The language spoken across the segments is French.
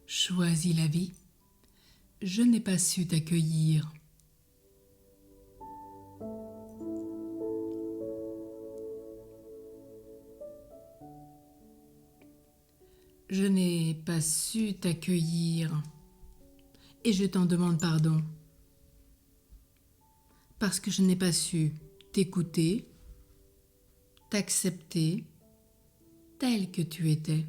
choisi la vie, je n'ai pas su t'accueillir. Je n'ai pas su t'accueillir et je t'en demande pardon parce que je n'ai pas su t'écouter, t'accepter tel que tu étais.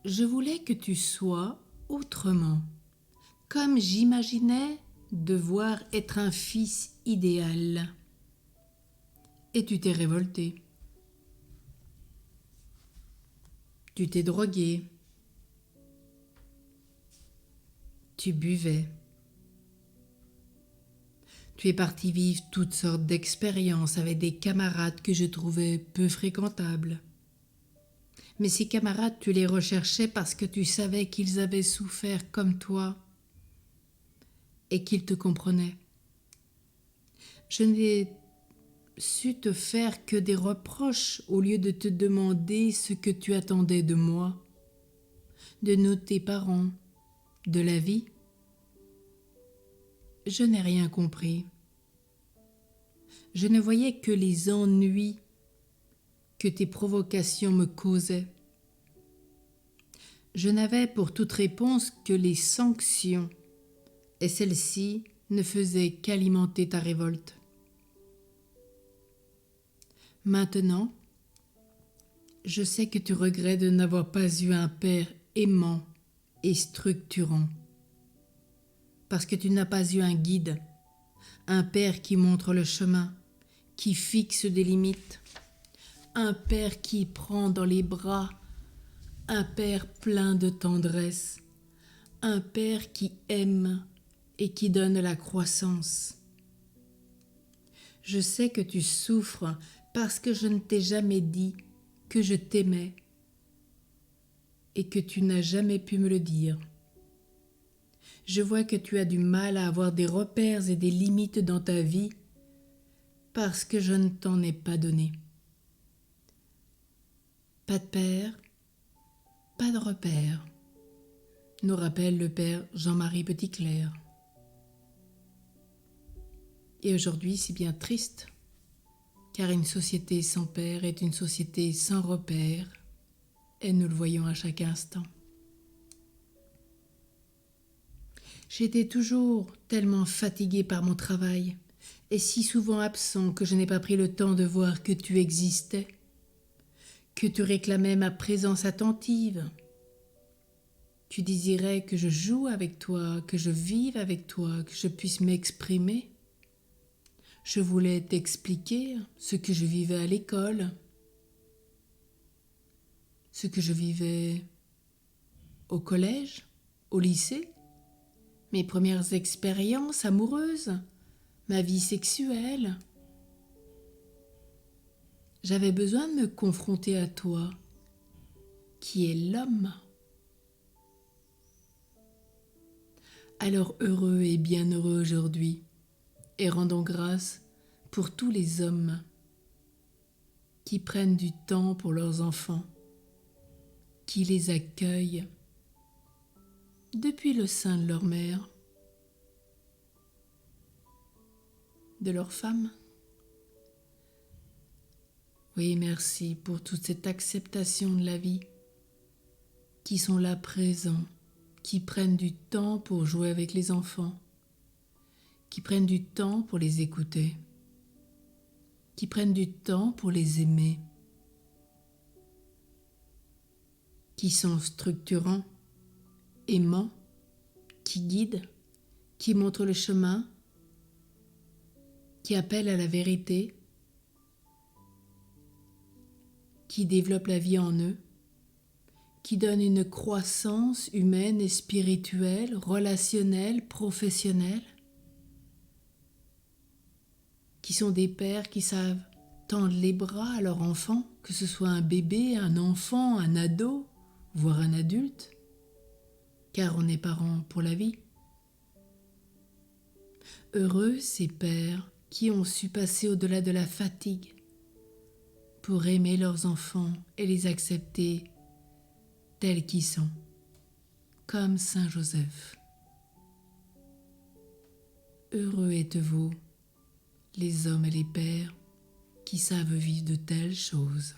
Je voulais que tu sois autrement, comme j'imaginais devoir être un fils idéal. Et tu t'es révolté. Tu t'es drogué. Tu buvais. Tu es parti vivre toutes sortes d'expériences avec des camarades que je trouvais peu fréquentables. Mais ces camarades, tu les recherchais parce que tu savais qu'ils avaient souffert comme toi et qu'ils te comprenaient. Je n'ai su te faire que des reproches au lieu de te demander ce que tu attendais de moi, de nous tes parents, de la vie. Je n'ai rien compris. Je ne voyais que les ennuis que tes provocations me causaient. Je n'avais pour toute réponse que les sanctions, et celles-ci ne faisaient qu'alimenter ta révolte. Maintenant, je sais que tu regrettes de n'avoir pas eu un père aimant et structurant, parce que tu n'as pas eu un guide, un père qui montre le chemin, qui fixe des limites, un père qui prend dans les bras, un père plein de tendresse, un père qui aime et qui donne la croissance. Je sais que tu souffres parce que je ne t'ai jamais dit que je t'aimais et que tu n'as jamais pu me le dire. Je vois que tu as du mal à avoir des repères et des limites dans ta vie parce que je ne t'en ai pas donné. Pas de père, pas de repères, nous rappelle le père Jean-Marie Petitclerc. Et aujourd'hui, c'est bien triste, car une société sans père est une société sans repères, et nous le voyons à chaque instant. J'étais toujours tellement fatiguée par mon travail, et si souvent absent que je n'ai pas pris le temps de voir que tu existais, que tu réclamais ma présence attentive. Tu désirais que je joue avec toi, que je vive avec toi, que je puisse m'exprimer. Je voulais t'expliquer ce que je vivais à l'école, ce que je vivais au collège, au lycée, mes premières expériences amoureuses, ma vie sexuelle. J'avais besoin de me confronter à toi, qui est l'homme. Alors heureux et bienheureux aujourd'hui, et rendons grâce pour tous les hommes qui prennent du temps pour leurs enfants, qui les accueillent depuis le sein de leur mère, de leur femme. Oui, merci pour toute cette acceptation de la vie, qui sont là présents, qui prennent du temps pour jouer avec les enfants, qui prennent du temps pour les écouter, qui prennent du temps pour les aimer, qui sont structurants, aimants, qui guident, qui montrent le chemin, qui appellent à la vérité, qui développent la vie en eux, qui donnent une croissance humaine et spirituelle, relationnelle, professionnelle, qui sont des pères qui savent tendre les bras à leur enfant, que ce soit un bébé, un enfant, un ado, voire un adulte, car on est parents pour la vie. Heureux ces pères qui ont su passer au-delà de la fatigue pour aimer leurs enfants et les accepter tels qu'ils sont, comme Saint Joseph. Heureux êtes-vous, les hommes et les pères, qui savent vivre de telles choses.